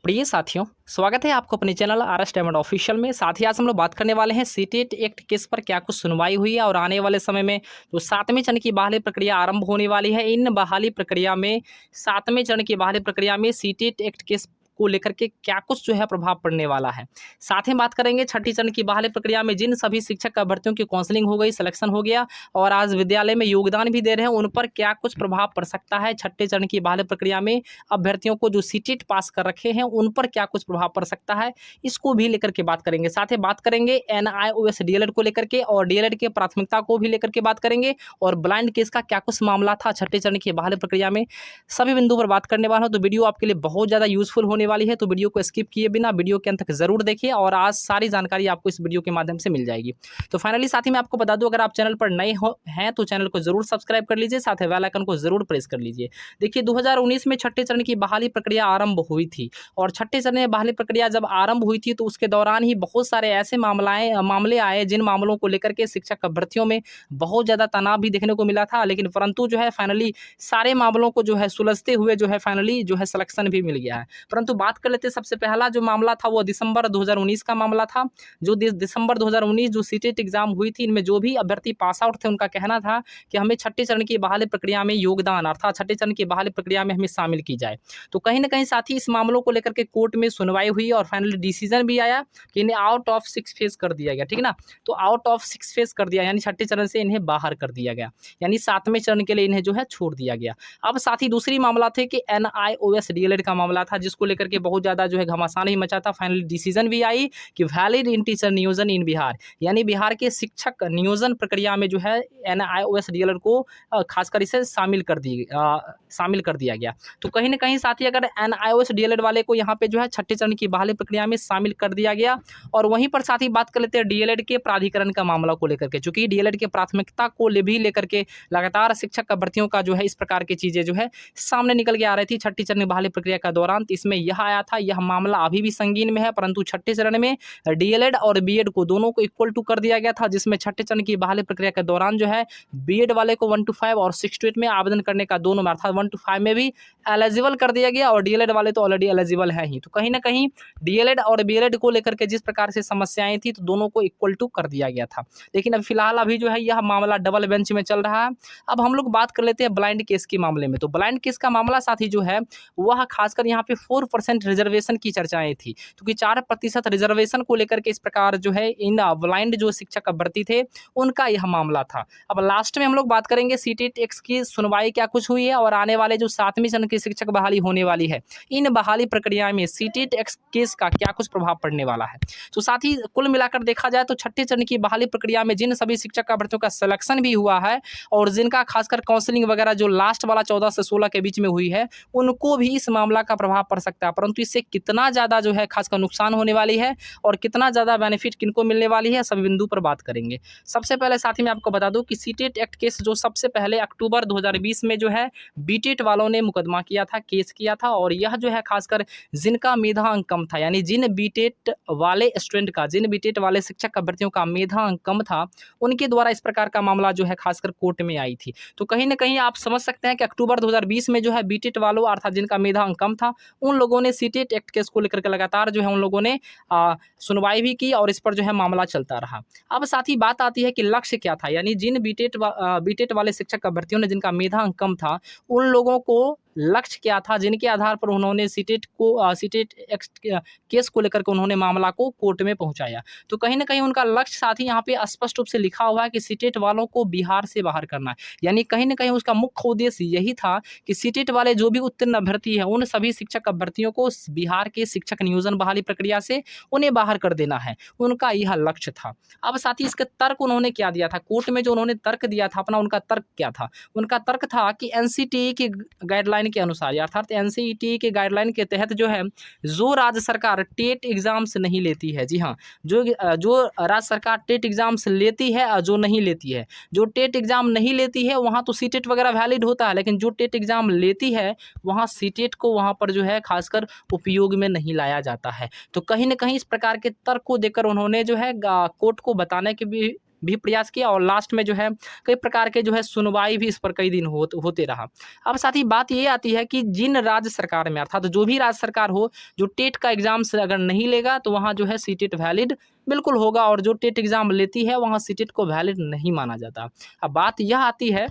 प्रिय साथियों, स्वागत है आपको अपने चैनल आरएस डायमंड ऑफिशियल में। साथ ही आज हम लोग बात करने वाले हैं सीटेट एक्ट केस पर क्या कुछ सुनवाई हुई है और आने वाले समय में जो 7वें चरण की बहाली प्रक्रिया आरंभ होने वाली है, इन बहाली प्रक्रिया में 7वें चरण की बहाली प्रक्रिया में सीटेट एक्ट केस को लेकर के क्या कुछ जो है प्रभाव पड़ने वाला है। साथ ही बात करेंगे छठी चरण की बहाली प्रक्रिया में जिन सभी शिक्षक अभ्यर्थियों की काउंसलिंग हो गई, सिलेक्शन हो गया और आज विद्यालय में योगदान भी दे रहे हैं, उन पर क्या कुछ प्रभाव पड़ सकता है। छठे चरण की बहाली प्रक्रिया में अभ्यर्थियों को जो सीटेट पास कर रखे हैं उन पर क्या कुछ प्रभाव पड़ सकता है, इसको भी लेकर के बात करेंगे। साथ ही बात करेंगे एनआईओएस डीएलएड को लेकर के और डीएलएड के प्राथमिकता को भी लेकर के बात करेंगे और ब्लाइंड केस का क्या कुछ मामला था छठे चरण की बहाली प्रक्रिया में, सभी बिंदु पर बात करने वाला हूं। तो वीडियो आपके लिए बहुत ज़्यादा यूजफुल होने वाली है, तो वीडियो को स्किप किए बिना वीडियो के अंत तक जरूर देखिए और आज सारी जानकारी आपको इस वीडियो के माध्यम से मिल जाएगी। तो फाइनली साथी मैं आपको बता दूं, अगर आप चैनल पर नए हैं तो चैनल को जरूर सब्सक्राइब कर लीजिए, साथ ही बेल आइकन को जरूर प्रेस कर लीजिए। देखिए 2019 में छठे चरण की बहाली प्रक्रिया आरंभ हुई थी और छठे चरण में बहाली प्रक्रिया जब आरंभ हुई थी तो उसके दौरान ही बहुत सारे ऐसे मामले आए जिन मामलों को लेकर के शिक्षक अभ्यर्थियों में बहुत ज़्यादा तनाव भी देखने को मिला था, लेकिन परंतु जो है फाइनली सारे मामलों को जो है सुलझते हुए जो है फाइनली जो है सिलेक्शन भी मिल गया है। परंतु बात कर लेते, सबसे पहला जो मामला था वो दिसंबर 2019 का मामला था। जो दिसंबर 2019 जो सीटेट एग्जाम हुई थी, इनमें जो भी अभ्यर्थी पास आउट थे उनका कहना था कि हमें छठे चरण की बहाली प्रक्रिया में योगदान अर्थात छठे चरण की बहाली प्रक्रिया में हमें शामिल की जाए। तो कहीं ना कहीं साथ ही इस मामलों को लेकर के कोर्ट में सुनवाई हुई और फाइनली डिसीजन भी आया कि इन्हें आउट ऑफ 6 फेज कर दिया गया, ठीक है ना। तो आउट ऑफ 6 फेज कर दिया यानी छठे चरण से इन्हें बाहर कर दिया गया, यानी 7वें चरण के लिए इन्हें जो है छोड़ दिया गया। अब साथ ही दूसरी मामला थे कि एनआईओएस डीएलएड का मामला था, जिसको लेकर के बहुत ज़्यादा जो है घमासान ही मचा था। फाइनली डिसीजन भी आई कि वैलिड इन टीचर नियोजन इन बिहार, यानी बिहार के शिक्षक नियोजन प्रक्रिया में जो है एनआईओएस डीएलएड को खासकर इसे शामिल कर दिया गया। तो कहीं ना कहीं साथ ही अगर एनआईओएस डीएलएड वाले को यहाँ पे जो है छठे चरण की बहाली प्रक्रिया में शामिल कर दिया गया। और वहीं पर साथ ही बात कर लेते हैं डीएलएड के प्राधिकरण का मामला को लेकर के, चूंकि डीएलएड के प्राथमिकता को भी लेकर के लगातार शिक्षक अभ्यर्थियों का जो है इस प्रकार की चीजें जो है सामने निकल के आ रही थी छठी चरण बहाली प्रक्रिया का दौरान। तो इसमें यह आया था, यह मामला अभी भी संगीन में है, परंतु छठे चरण में डीएलएड और बीएड को दोनों को इक्वल टू कर दिया गया था, जिसमें छठे चरण की बहाली प्रक्रिया के दौरान जो है बीएड वाले को 1 to 5 और 6 to 8 में आवेदन करने का दोनों में अर्थात 1 to 5 में भी एलिजिबल कर दिया गया और डीएलएड वाले तो ऑलरेडी एलिजिबल है ही। तो कहीं ना कहीं डीएलएड और बीएड को लेकर के जिस प्रकार से समस्याएं थी तो दोनों को इक्वल टू कर दिया गया था, लेकिन अब फिलहाल अभी जो है यह मामला डबल बेंच में चल रहा है। अब हम लोग बात कर लेते हैं ब्लाइंड केस के मामले में। तो ब्लाइंड केस का मामला साथ ही जो है वह खासकर यहाँ पे 4% रिजर्वेशन की चर्चाएं थी, क्योंकि 4% रिजर्वेशन को लेकर के इस प्रकार जो है इन ब्लाइंड जो शिक्षक अभ्यर्थी थे उनका यह मामला था। अब लास्ट में हम लोग बात करेंगे सीटेट एक्ट की सुनवाई क्या कुछ हुई है और आने वाले जो 7वें चरण की शिक्षक बहाली होने वाली है, इन बहाली प्रक्रिया में सीटेट एक्ट केस का क्या कुछ प्रभाव पड़ने वाला है। तो साथ ही कुल मिलाकर देखा जाए तो छठे चरण की बहाली प्रक्रिया में जिन सभी शिक्षक अभ्यर्थियों का सिलेक्शन भी हुआ है और जिनका खासकर काउंसलिंग वगैरह जो लास्ट वाला 14 से 16 के बीच में हुई है, उनको भी इस मामला का प्रभाव पड़ सकता है। परंतु इससे कितना ज़्यादा जो है खासकर नुकसान होने वाली है और कितना ज़्यादा बेनिफिट किनको मिलने वाली है, सभी बिंदु पर बात करेंगे। सबसे पहले साथ ही मैं आपको बता दूं कि सीटेट एक्ट केस जो सबसे पहले अक्टूबर 2020 में जो है बीटेट वालों ने मुकदमा किया था, केस किया था, और यह जो है खासकर जिनका मेधा अंक कम था, यानी जिन बीटेट वाले स्टूडेंट का, जिन बीटेट वाले शिक्षक अभ्यर्थियों का मेधा अंक कम था, उनके द्वारा इस प्रकार का मामला जो है खासकर कोर्ट में आई थी। तो कहीं ना कहीं आप समझ सकते हैं कि अक्टूबर 2020 में जो है बीटेट वालों अर्थात जिनका मेधा अंक कम था, उन लोगों ने सीटेट एक्ट केस को लेकर के लगातार जो है उन लोगों ने सुनवाई भी की और इस पर जो है मामला चलता रहा। अब साथ ही बात आती है कि लक्ष्य क्या था, यानी जिन बीटेट वाले शिक्षक अभ्यर्थियों ने जिनका मेधा अंक कम था, उन लोगों को लक्ष्य क्या था जिनके आधार पर उन्होंने सीटेट एक्ट केस को लेकर के उन्होंने मामला को कोर्ट में पहुंचाया। तो कहीं ना कहीं उनका लक्ष्य साथ ही यहाँ पे स्पष्ट रूप से लिखा हुआ है कि सीटेट वालों को बिहार से बाहर करना है, यानी कहीं ना कहीं उसका मुख्य उद्देश्य यही था कि सीटेट वाले जो भी उत्तीर्ण अभ्यर्थी है उन सभी शिक्षक अभ्यर्थियों को बिहार के शिक्षक नियोजन बहाली प्रक्रिया से उन्हें बाहर कर देना है, उनका यह लक्ष्य था। अब साथ ही इसके तर्क उन्होंने क्या दिया था कोर्ट में, जो उन्होंने तर्क दिया था अपना, उनका तर्क क्या था? उनका तर्क था कि एनसीटीई की गाइडलाइन के अनुसार अर्थात एनसीईटी के गाइडलाइन के तहत जो है जो राज्य सरकार टेट एग्जाम्स नहीं लेती है, जी हाँ, जो राज्य सरकार टेट एग्जाम्स लेती है और जो नहीं लेती है, जो टेट एग्जाम नहीं लेती है वहाँ तो सीटेट वगैरह वैलिड होता है, लेकिन जो टेट एग्जाम लेती है वहाँ सीटेट को वहाँ पर जो है खासकर उपयोग में नहीं लाया जाता है। तो कहीं ना कहीं इस प्रकार के तर्क को देकर उन्होंने जो है कोर्ट को बताने की भी भी प्रयास किया और लास्ट में जो है कई प्रकार के जो है सुनवाई भी इस पर कई दिन होते रहा। अब साथ ही बात ये आती है कि जिन राज्य सरकार में अर्थात जो भी राज्य सरकार हो, जो टेट का एग्जाम से अगर नहीं लेगा तो वहाँ जो है सीटेट वैलिड बिल्कुल होगा, और जो टेट एग्जाम लेती है वहाँ सीटेट को वैलिड नहीं माना जाता। अब बात यह आती है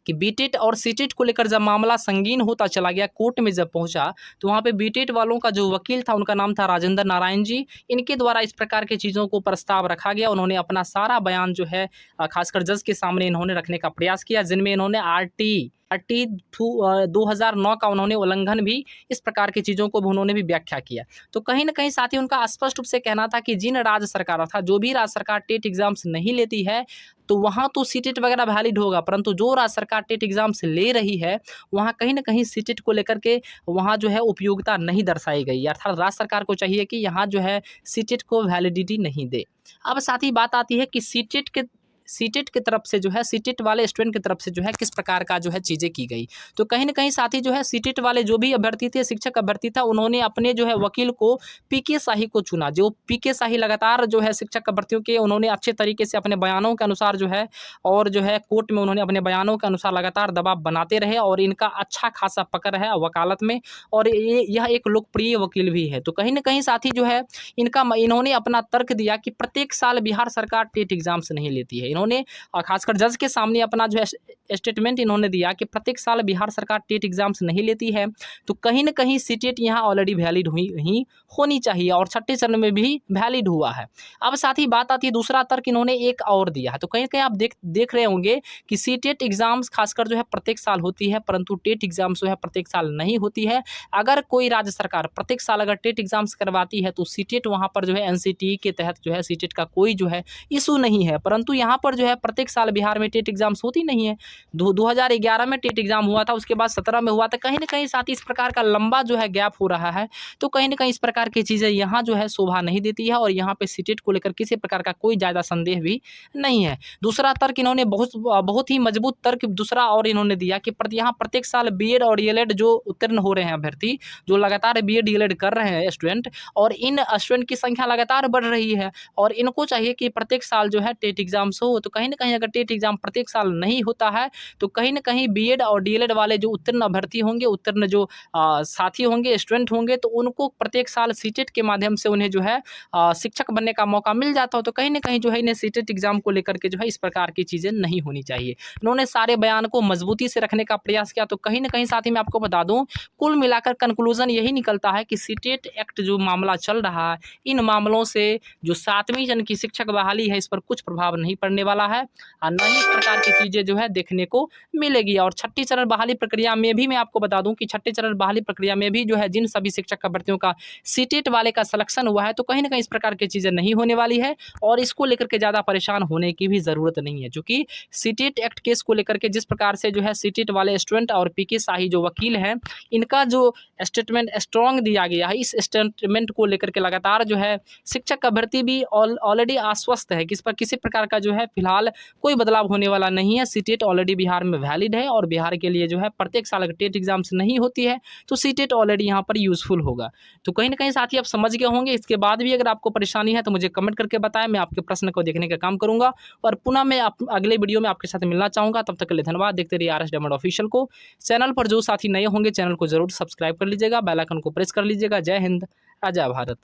कि बीटेट और सीटेट को लेकर जब मामला संगीन होता चला गया, कोर्ट में जब पहुंचा, तो वहां पे बीटेट वालों का जो वकील था, उनका नाम था राजेंद्र नारायण जी, इनके द्वारा इस प्रकार की चीज़ों को प्रस्ताव रखा गया। उन्होंने अपना सारा बयान जो है खासकर जज के सामने इन्होंने रखने का प्रयास किया, जिनमें इन्होंने आरटी 2009 का उन्होंने उल्लंघन भी, इस प्रकार की चीज़ों को भी उन्होंने भी व्याख्या किया। तो कहीं ना कहीं साथ ही उनका स्पष्ट रूप से कहना था कि जिन राज्य सरकार था, जो भी राज्य सरकार टेट एग्जाम्स नहीं लेती है, तो वहाँ तो सीटेट वगैरह वैलिड होगा, परंतु जो राज्य सरकार टेट एग्जाम्स ले रही है वहाँ कहीं ना कहीं सीटेट को लेकर के वहाँ जो है उपयोगिता नहीं दर्शाई गई, अर्थात राज्य सरकार को चाहिए कि यहाँ जो है सीटेट को वैलिडिटी नहीं दे। अब साथ ही बात आती है कि सीटेट की तरफ से जो है, सीटेट वाले स्टूडेंट की तरफ से जो है किस प्रकार का जो है चीज़ें की गई। तो कहीं ना कहीं साथ ही जो है सीटेट वाले जो भी अभ्यर्थी थे, शिक्षक अभ्यर्थी था, उन्होंने अपने जो है वकील को पीके शाही को चुना। जो पीके शाही लगातार जो है शिक्षक अभ्यर्थियों के उन्होंने अच्छे तरीके से अपने बयानों के अनुसार जो है, और जो है कोर्ट में उन्होंने अपने बयानों के अनुसार लगातार दबाव बनाते रहे, और इनका अच्छा खासा पकड़ है वकालत में, और यह एक लोकप्रिय वकील भी है। तो कहीं ना कहीं साथ ही जो है इन्होंने अपना तर्क दिया कि प्रत्येक साल बिहार सरकार टेट एग्जाम्स नहीं लेती है। इन्होंने खासकर जज के सामने अपना जो है स्टेटमेंट इन्होंने दिया कि प्रत्येक साल बिहार सरकार टेट एग्जाम्स नहीं लेती है, तो कहीं ना कहीं सीटेट यहाँ ऑलरेडी वैलिड हुई होनी चाहिए, और छठे चरण में भी वैलिड हुआ है। अब साथ ही बात आती है, दूसरा तर्क इन्होंने एक और दिया है। तो कहीं कहीं आप देख रहे होंगे कि सीटेट एग्जाम्स खासकर जो है प्रत्येक साल होती है, परंतु टेट एग्जाम्स जो है प्रत्येक साल नहीं होती है। अगर कोई राज्य सरकार प्रत्येक साल अगर टेट एग्जाम्स करवाती है, तो सीटेट वहाँ पर जो है एनसीटी के तहत जो है सीटेट का कोई जो है इशू नहीं है, परंतु यहाँ पर जो है प्रत्येक साल बिहार में टेट एग्जाम्स होती नहीं है। 2011 में टेट एग्जाम हुआ था, उसके बाद 17 में हुआ था। कहीं ना कहीं साथ ही इस प्रकार का लंबा जो है गैप हो रहा है, तो कहीं ना कहीं इस प्रकार की चीज़ें यहाँ जो है शोभा नहीं देती है, और यहाँ पे सीटेट को लेकर किसी प्रकार का कोई ज़्यादा संदेह भी नहीं है। दूसरा तर्क इन्होंने बहुत ही मजबूत तर्क दूसरा और इन्होंने दिया कि यहाँ प्रत्येक साल बीएड और डीएलएड जो उत्तीर्ण हो रहे हैं अभ्यर्थी, जो लगातार बीएड डीएलएड कर रहे हैं स्टूडेंट, और इन स्टूडेंट की संख्या लगातार बढ़ रही है, और इनको चाहिए कि प्रत्येक साल जो है टेट एग्जाम्स हो। तो कहीं ना कहीं अगर टेट एग्जाम प्रत्येक साल नहीं होता है, तो कहीं ना कहीं बीएड और डीएलएड वाले जो उत्तीर्ण अभ्यर्थी होंगे, उत्तीर्ण जो साथी होंगे, स्टूडेंट होंगे, तो उनको प्रत्येक साल सीटेट के माध्यम से उन्हें जो है शिक्षक बनने का मौका मिल जाता हो। तो कहीं ना कहीं जो है इन्हें सीटेट एग्जाम को लेकर के जो है इस प्रकार की चीज़ें नहीं होनी चाहिए। इन्होंने सारे बयान को मजबूती से रखने का प्रयास किया। तो कहीं ना कहीं साथ ही मैं आपको बता दूं, कुल मिलाकर कंक्लूजन यही निकलता है कि सीटेट एक्ट जो मामला चल रहा है, इन मामलों से जो 7वीं जन की शिक्षक बहाली है, इस पर कुछ प्रभाव नहीं पड़ने वाला है, और न ही इस प्रकार की चीज़ें जो है देखने को मिलेगी। और छठी चरण बहाली प्रक्रिया में भी मैं आपको बता दूं कि छठे चरण बहाली प्रक्रिया में भी जो है जिन सभी शिक्षक अभ्यर्थियों का सीटेट वाले का सिलेक्शन हुआ है, तो कहीं ना कहीं इस प्रकार की चीज़ें नहीं होने वाली है, और इसको लेकर के ज़्यादा परेशान होने की भी ज़रूरत नहीं है, क्योंकि सीटेट एक्ट केस को लेकर के जिस प्रकार से जो है सीटेट वाले स्टूडेंट और पीके शाही जो वकील हैं, इनका जो स्टेटमेंट स्ट्रॉन्ग दिया गया है, इस स्टेटमेंट को लेकर के लगातार जो है शिक्षक अभ्यर्थी भी ऑलरेडी आश्वस्त है कि इस पर किसी प्रकार का जो है फिलहाल कोई बदलाव होने वाला नहीं है। सीटेट ऑलरेडी बिहार में वैलिड है, और बिहार के लिए जो है प्रत्येक साल अगर टेट एग्जाम्स नहीं होती है, तो सीटेट ऑलरेडी यहाँ पर यूजफुल होगा। तो कहीं ना कहीं साथ ही आप समझ गए होंगे। इसके बाद भी अगर आपको परेशानी है तो मुझे कमेंट करके बताएं, मैं आपके प्रश्न को देखने का काम करूंगा, और पुनः मैं अगले वीडियो में आपके साथ मिलना चाहूँगा। तब तक के लिए धन्यवाद। देखते रहिए RS डायमंड ऑफिशियल को। चैनल पर जो साथी नए होंगे, चैनल को जरूर सब्सक्राइब कर लीजिएगा, बेल आइकन को प्रेस कर लीजिएगा। जय हिंद, जय भारत।